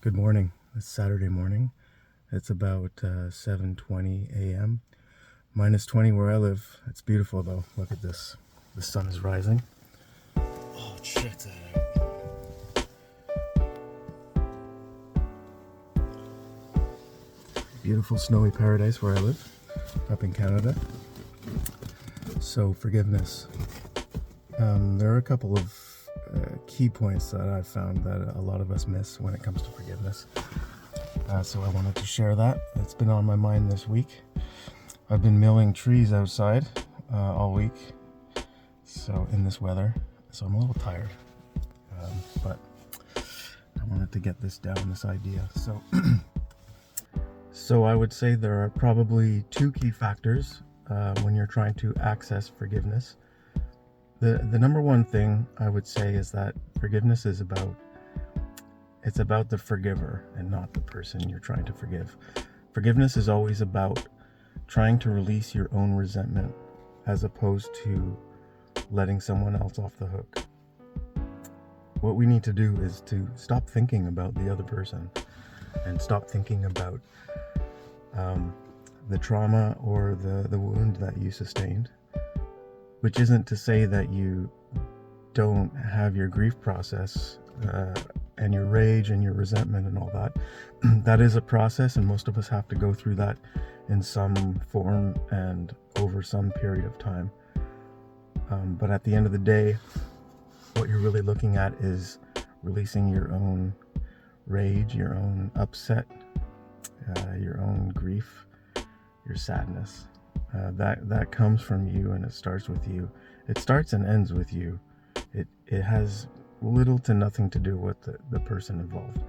Good morning. It's Saturday morning. It's about 7:20 a.m. Minus 20 where I live. It's beautiful though. Look at this. The sun is rising. Oh, check that out. Beautiful snowy paradise where I live, up in Canada. So forgiveness. There are a couple of key points that I've found that a lot of us miss when it comes to forgiveness. So I wanted to share that. It's been on my mind this week. I've been milling trees outside all week, so in this weather, so I'm a little tired, but I wanted to get this down, this idea. So I would say there are probably two key factors when you're trying to access forgiveness. The number one thing I would say is that forgiveness is about the forgiver and not the person you're trying to forgive. Forgiveness is always about trying to release your own resentment as opposed to letting someone else off the hook. What we need to do is to stop thinking about the other person and stop thinking about the trauma or the wound that you sustained, which isn't to say that you don't have your grief process and your rage and your resentment and all that. That is a process, and most of us have to go through that in some form and over some period of time. But at the end of the day, what you're really looking at is releasing your own rage, your own upset, your own grief, your sadness. That comes from you, and it starts with you. It starts and ends with you. It has little to nothing to do with the person involved.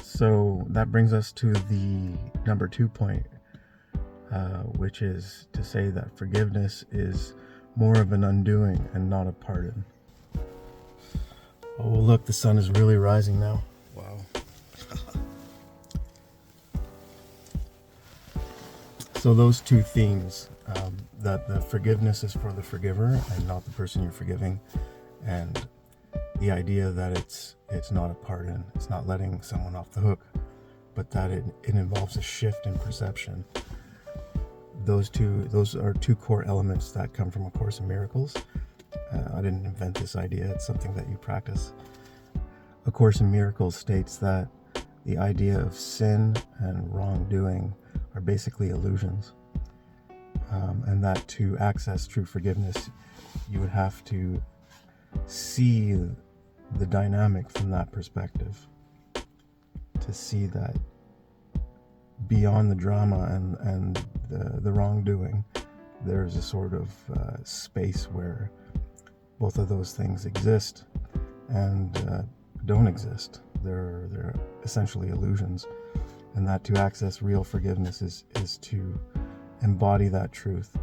So that brings us to the number 2 point, which is to say that forgiveness is more of an undoing and not a pardon. Oh, look, the sun is really rising now. Wow. So those two themes, that the forgiveness is for the forgiver and not the person you're forgiving, and the idea that it's not a pardon, it's not letting someone off the hook, but that it involves a shift in perception. Those are two core elements that come from A Course in Miracles. I didn't invent this idea, it's something that you practice. A Course in Miracles states that the idea of sin and wrongdoing are basically illusions, and that to access true forgiveness, you would have to see the dynamic from that perspective, to see that beyond the drama and the wrongdoing, there's a sort of space where both of those things exist and don't exist. They're essentially illusions, and that to access real forgiveness is to embody that truth.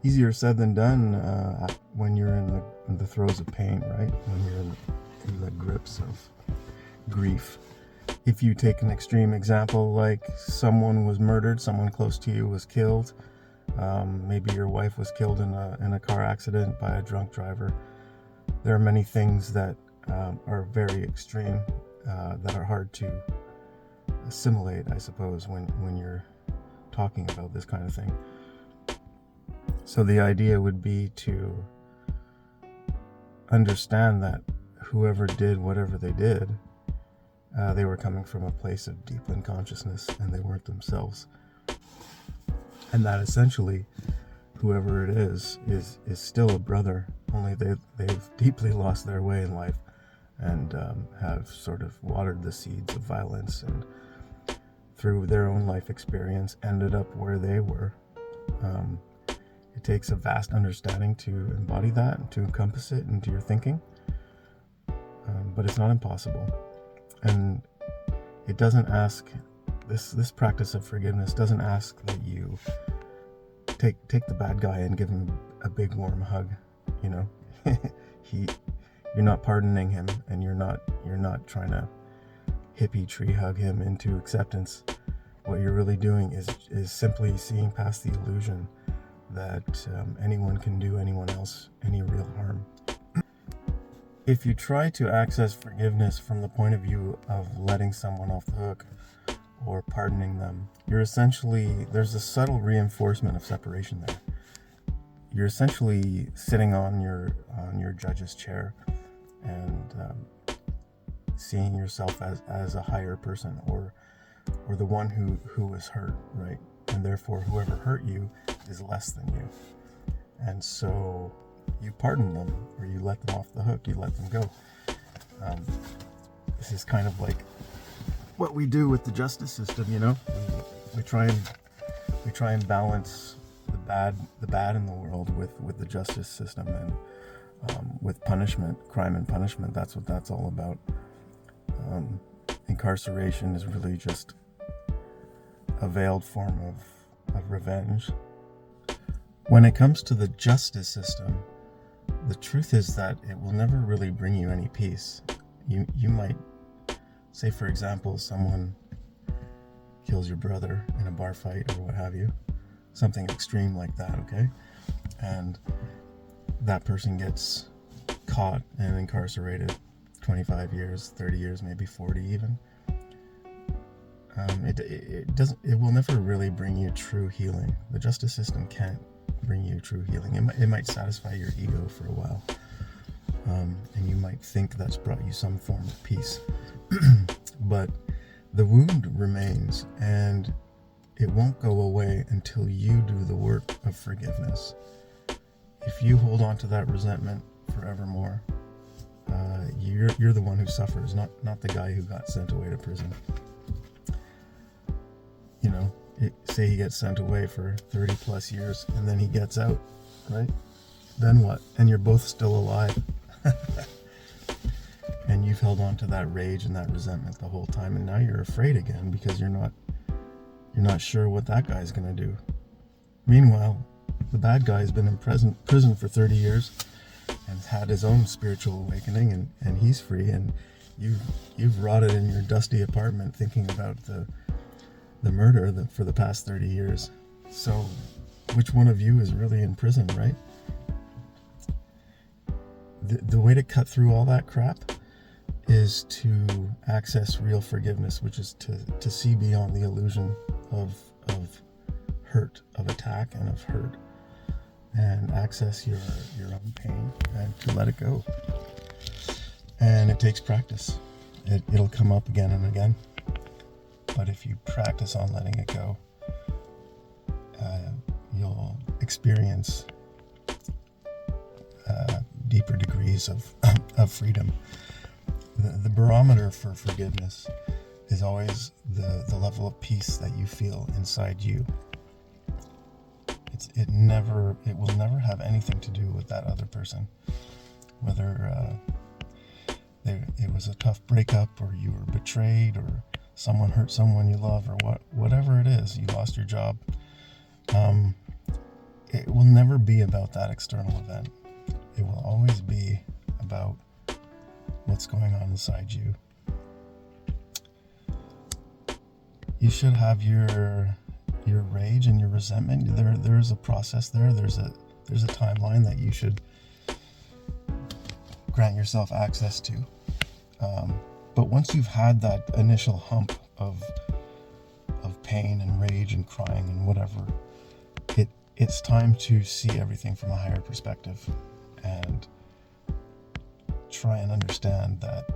Easier said than done when you're in the throes of pain, right? When you're in the grips of grief. If you take an extreme example, like someone was murdered, someone close to you was killed, maybe your wife was killed in a car accident by a drunk driver. There are many things that are very extreme, that are hard to assimilate, I suppose, when you're talking about this kind of thing. So the idea would be to understand that whoever did whatever they did, they were coming from a place of deep unconsciousness, and they weren't themselves. And that essentially, whoever it is still a brother, only they've deeply lost their way in life and have sort of watered the seeds of violence, and through their own life experience ended up where they were. It takes a vast understanding to embody that and to encompass it into your thinking, but it's not impossible. And it doesn't ask, this practice of forgiveness doesn't ask that you take the bad guy and give him a big warm hug. You know, you're not pardoning him, and you're not trying to hippie tree hug him into acceptance. What you're really doing is simply seeing past the illusion that anyone can do anyone else any real harm. if you try to access forgiveness from the point of view of letting someone off the hook or pardoning them, there's a subtle reinforcement of separation there. You're essentially sitting on your judge's chair and seeing yourself as a higher person, or the one who was hurt, right? And therefore whoever hurt you is less than you. And so you pardon them, or you let them off the hook, you let them go. This is kind of like what we do with the justice system, you know? We try and balance the bad in the world with the justice system, and with punishment, crime and punishment. That's what that's all about. Incarceration is really just a veiled form of revenge. When it comes to the justice system, the truth is that it will never really bring you any peace. You might say, for example, someone kills your brother in a bar fight or what have you, something extreme like that, okay? And that person gets caught and incarcerated 25 years, 30 years, maybe 40 even. It will never really bring you true healing. The justice system can't bring you true healing. It might satisfy your ego for a while, and you might think that's brought you some form of peace. But the wound remains, and it won't go away until you do the work of forgiveness. If you hold on to that resentment forevermore, you're the one who suffers, not the guy who got sent away to prison. You know, say he gets sent away for 30 plus years and then he gets out, right? Then what? And you're both still alive. And you've held on to that rage and that resentment the whole time, and now you're afraid again because you're not sure what that guy's gonna do. Meanwhile, the bad guy's been in prison for 30 years and had his own spiritual awakening, and he's free, and you've rotted in your dusty apartment thinking about the murder for the past 30 years. So which one of you is really in prison, right? The way to cut through all that crap is to access real forgiveness, which is to see beyond the illusion of hurt, of attack and of hurt, and access your own pain and to let it go. And it takes practice. It'll come up again and again. But if you practice on letting it go, you'll experience deeper degrees of freedom. The barometer for forgiveness is always the level of peace that you feel inside you. It will never have anything to do with that other person, whether it was a tough breakup, or you were betrayed, or someone hurt someone you love, or whatever it is, you lost your job. It will never be about that external event. It will always be about what's going on inside you. You should have your rage and your resentment. There is a process there. There's a timeline that you should grant yourself access to. But once you've had that initial hump of pain and rage and crying and whatever, it's time to see everything from a higher perspective and try and understand that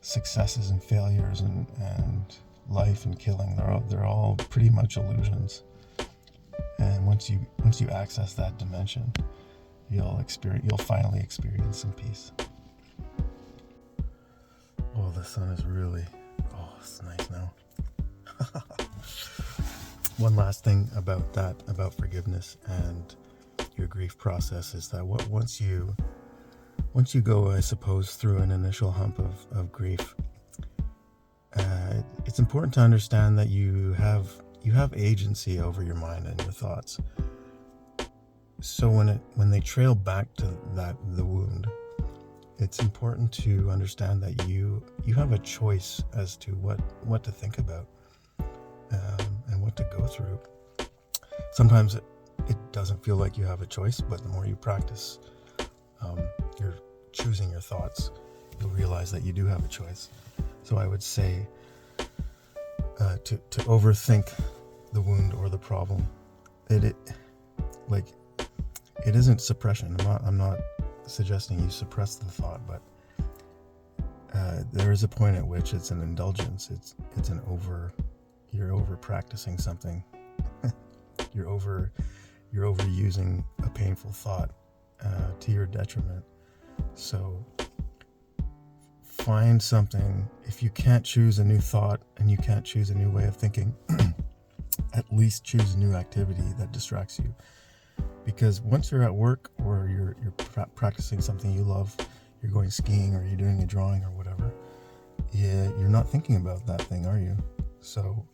successes and failures and life and killing, they're all pretty much illusions. And once you access that dimension, you'll finally experience some peace. Oh, the sun is really, it's nice now. One last thing about forgiveness and your grief process is that once you go, I suppose, through an initial hump of grief, it's important to understand that you have agency over your mind and your thoughts. So when they trail back to the wound, it's important to understand that you have a choice as to what to think about and what to go through. Sometimes it doesn't feel like you have a choice, but the more you practice, you're choosing your thoughts, you'll realize that you do have a choice. So I would say to overthink the wound or the problem, it isn't suppression. I'm not suggesting you suppress the thought, but there is a point at which it's an indulgence. It's an you're over practicing something. you're overusing a painful thought to your detriment. So find something. If you can't choose a new thought and you can't choose a new way of thinking, at least choose a new activity that distracts you. Because once you're at work or you're practicing something you love, you're going skiing or you're doing a drawing or whatever, you're not thinking about that thing, are you? So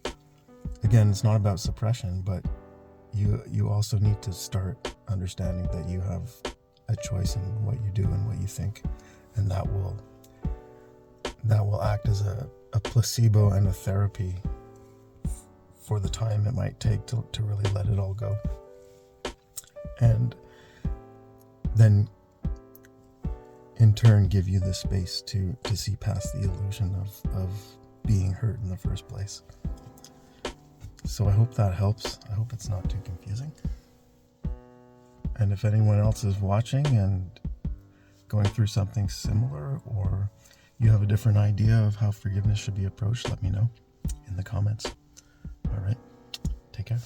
again, it's not about suppression, but you also need to start understanding that you have a choice in what you do and what you think, and that will act as a placebo and a therapy for the time it might take to really let it all go. And then in turn give you the space to see past the illusion of being hurt in the first place. So I hope that helps. I hope it's not too confusing. And if anyone else is watching and going through something similar, or you have a different idea of how forgiveness should be approached, let me know in the comments. All right, take care.